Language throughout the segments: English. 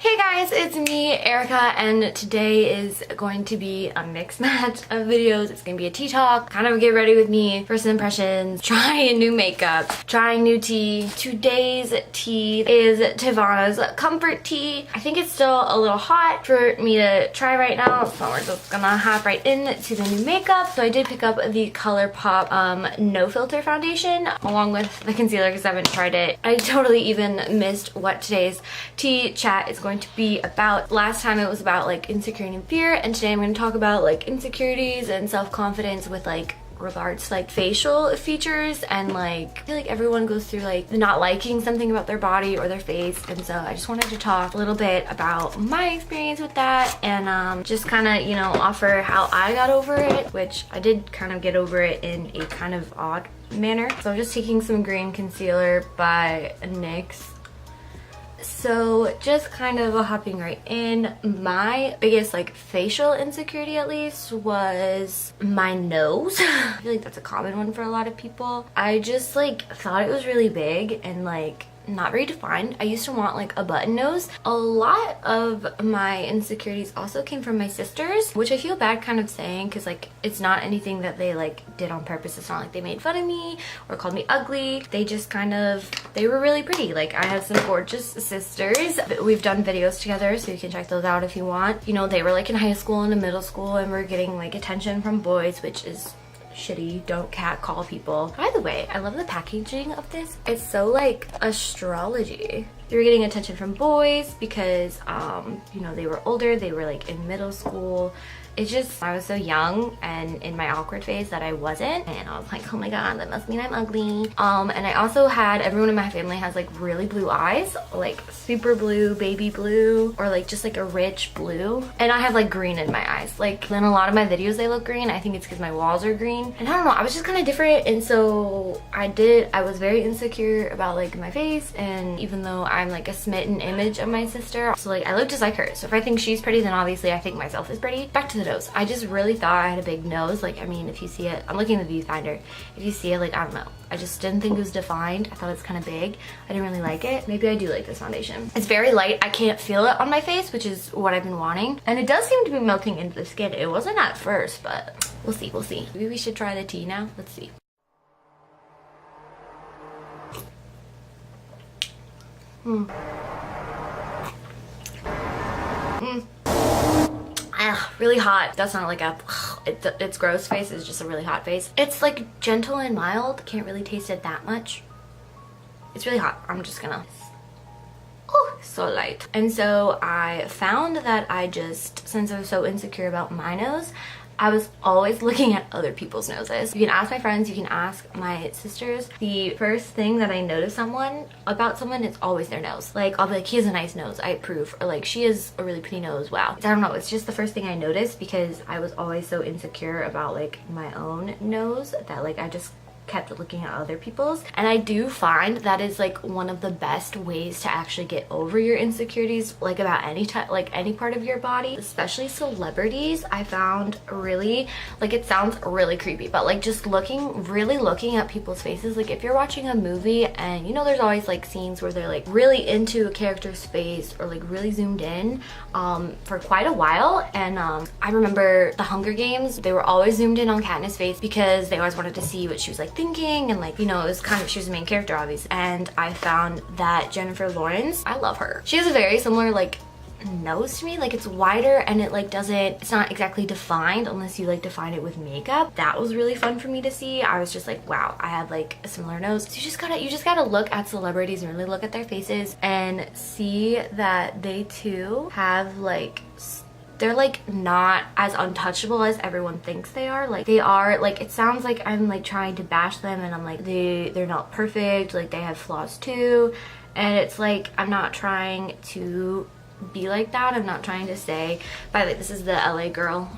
Hey guys, it's me, Erica, and today is going to be a mixed match of videos. It's gonna be a tea talk, kind of get ready with me, first impressions, trying new makeup, trying new tea. Today's tea is Tivana's Comfort Tea. I think it's still a little hot for me to try right now, so we're just gonna hop right into the new makeup. So I did pick up the ColourPop No Filter Foundation along with the concealer because I haven't tried it. I totally even missed what today's tea chat is going to be about. Last time it was about like insecurity and fear, and today I'm going to talk about like insecurities and self-confidence with like regards to like facial features. And like I feel like everyone goes through like not liking something about their body or their face, and so I just wanted to talk a little bit about my experience with that and just kind of, you know, offer how I got over it, which I did kind of get over it in a kind of odd manner. So I'm just taking some green concealer by NYX. So just kind of hopping right in, my biggest like facial insecurity at least was my nose. I feel like that's a common one for a lot of people. I just like thought it was really big and like not very defined. I used to want like a button nose. A lot of my insecurities also came from my sisters, which I feel bad kind of saying because like it's not anything that they like did on purpose. It's not like they made fun of me or called me ugly. They just kind of, they were really pretty. Like I have some gorgeous sisters. We've done videos together, so you can check those out if you want. You know, they were like in high school and in middle school and we're getting like attention from boys, which is shitty. Don't catcall people. By the way, I love the packaging of this. It's so like astrology. They were getting attention from boys because you know, they were older, they were like in middle school. It just, I was so young and in my awkward phase that I wasn't, and I was like, oh my god, that must mean I'm ugly. And I also had, everyone in my family has like really blue eyes, like super blue, baby blue, or like just like a rich blue, and I have like green in my eyes. Like in a lot of my videos they look green. I think it's because my walls are green, and I don't know, I was just kind of different, and so I was very insecure about like my face. And even though I'm like a smitten image of my sister, so like I look just like her, so if I think she's pretty, then obviously I think myself is pretty. Back to the nose. I just really thought I had a big nose. Like, I mean, if you see it, I'm looking at the viewfinder. If you see it, like, I don't know. I just didn't think it was defined. I thought it was kind of big. I didn't really like it. Maybe I do like this foundation. It's very light. I can't feel it on my face, which is what I've been wanting. And it does seem to be melting into the skin. It wasn't at first, but we'll see, we'll see. Maybe we should try the tea now. Let's see. Really hot. That's not like a it's gross face. It's just a really hot face. It's like gentle and mild. Can't really taste it that much. It's really hot. I'm just gonna, oh, so light. And so I found that I just, since I was so insecure about my nose, I was always looking at other people's noses. You can ask my friends, you can ask my sisters. The first thing that I notice about someone is always their nose. Like, I'll be like, he has a nice nose, I approve. Or like, she has a really pretty nose, wow. I don't know, it's just the first thing I noticed because I was always so insecure about like my own nose that like I just kept looking at other people's. And I do find that is like one of the best ways to actually get over your insecurities, like about any type, like any part of your body, especially celebrities. I found really, like, it sounds really creepy, but like just really looking at people's faces. Like if you're watching a movie and you know there's always like scenes where they're like really into a character's face or like really zoomed in for quite a while. And I remember the Hunger Games, they were always zoomed in on Katniss' face because they always wanted to see what she was like thinking, and like, you know, it was kind of, she was the main character obviously. And I found that Jennifer Lawrence, I love her. She has a very similar like nose to me. Like it's wider and it like doesn't, it's not exactly defined unless you like define it with makeup. That was really fun for me to see. I was just like, wow, I have like a similar nose. So you just gotta look at celebrities and really look at their faces and see that they too have like, they're like not as untouchable as everyone thinks they are. Like they are, like, it sounds like I'm like trying to bash them and I'm like, they're not perfect, like they have flaws too. And it's like, I'm not trying to be like that. I'm not trying to say, by the way, this is the LA Girl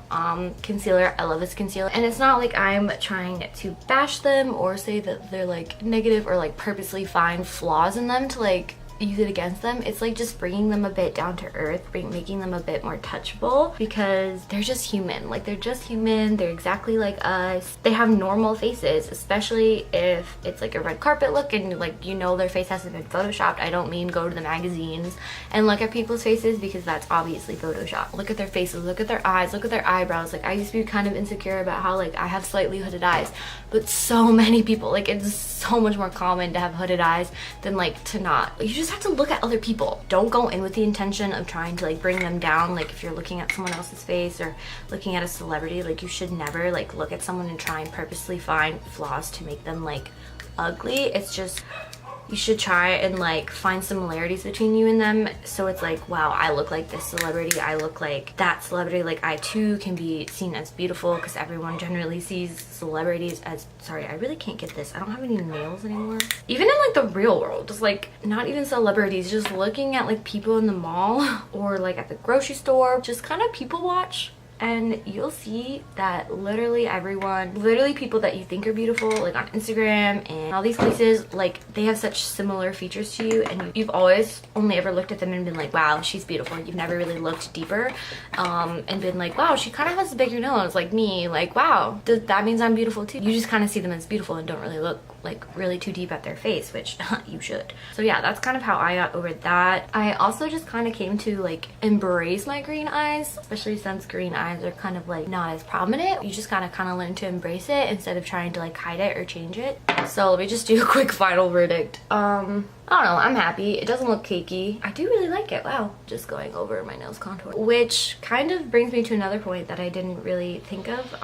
concealer. I love this concealer, and it's not like I'm trying to bash them or say that they're like negative or like purposely find flaws in them to like use it against them. It's like just bringing them a bit down to earth, making them a bit more touchable, because they're just human. Like, they're just human. They're exactly like us. They have normal faces, especially if it's like a red carpet look and like, you know, their face hasn't been photoshopped. I don't mean go to the magazines and look at people's faces, because that's obviously photoshopped. Look at their faces, look at their eyes, look at their eyebrows. Like, I used to be kind of insecure about how like I have slightly hooded eyes, but so many people, like, it's so much more common to have hooded eyes than like to not. You just have to look at other people. Don't go in with the intention of trying to like bring them down. Like, if you're looking at someone else's face or looking at a celebrity, like, you should never like look at someone and try and purposely find flaws to make them like ugly. It's just, you should try and like find similarities between you and them, so it's like, wow, I look like this celebrity, I look like that celebrity, like I too can be seen as beautiful, because everyone generally sees celebrities as, sorry, I really can't get this, I don't have any nails anymore. Even in like the real world, just like not even celebrities, just looking at like people in the mall or like at the grocery store, just kind of people watch. And you'll see that literally everyone, literally people that you think are beautiful, like on Instagram and all these places, like they have such similar features to you, and you've always only ever looked at them and been like, wow, she's beautiful. You've never really looked deeper and been like, wow, she kind of has a bigger nose like me. Like, wow, that means I'm beautiful too. You just kind of see them as beautiful and don't really look like really too deep at their face, which you should. So yeah, that's kind of how I got over that. I also just kind of came to like embrace my green eyes, especially since green eyes are kind of like not as prominent. You just gotta kind of learn to embrace it instead of trying to like hide it or change it. So let me just do a quick final verdict. I don't know, I'm happy. It doesn't look cakey. I do really like it. Wow. Just going over my nose contour. Which kind of brings me to another point that I didn't really think of.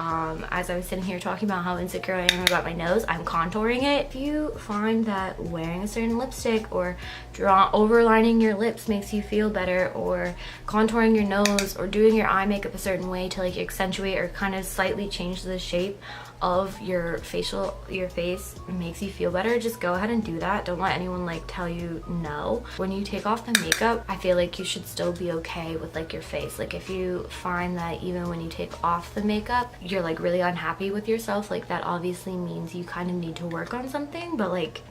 As I was sitting here talking about how insecure I am about my nose, I'm contouring it. If you find that wearing a certain lipstick or overlining your lips makes you feel better, or contouring your nose or doing your eye makeup a certain way to like accentuate or kind of slightly change the shape of your face makes you feel better, just go ahead and do that. Don't let anyone like tell you no. When you take off the makeup, I feel like you should still be okay with like your face. Like, if you find that even when you take off the makeup you're like really unhappy with yourself, like that obviously means you kind of need to work on something, but like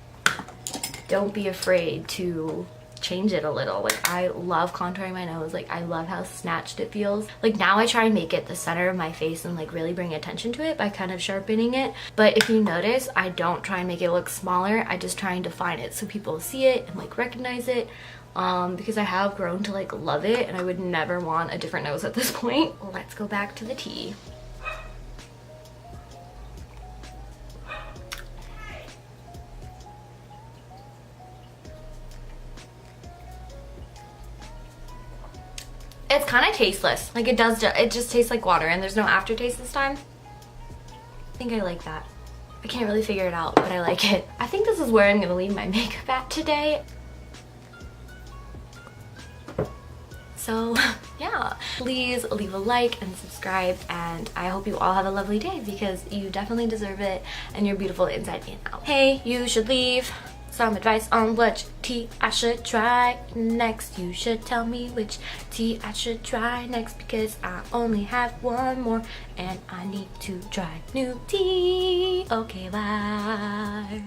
don't be afraid to change it a little. Like, I love contouring my nose. Like, I love how snatched it feels. Like, now I try and make it the center of my face and like really bring attention to it by kind of sharpening it. But if you notice, I don't try and make it look smaller. I just try and define it so people see it and like recognize it, because I have grown to like love it and I would never want a different nose at this point. Let's go back to the tea. It's kind of tasteless. Like, it just tastes like water and there's no aftertaste this time. I think I like that. I can't really figure it out, but I like it. I think this is where I'm gonna leave my makeup at today. So yeah, please leave a like and subscribe, and I hope you all have a lovely day, because you definitely deserve it and you're beautiful inside and out. Hey, you should leave some advice on which tea I should try next. You should tell me which tea I should try next, because I only have one more and I need to try new tea. Okay, bye.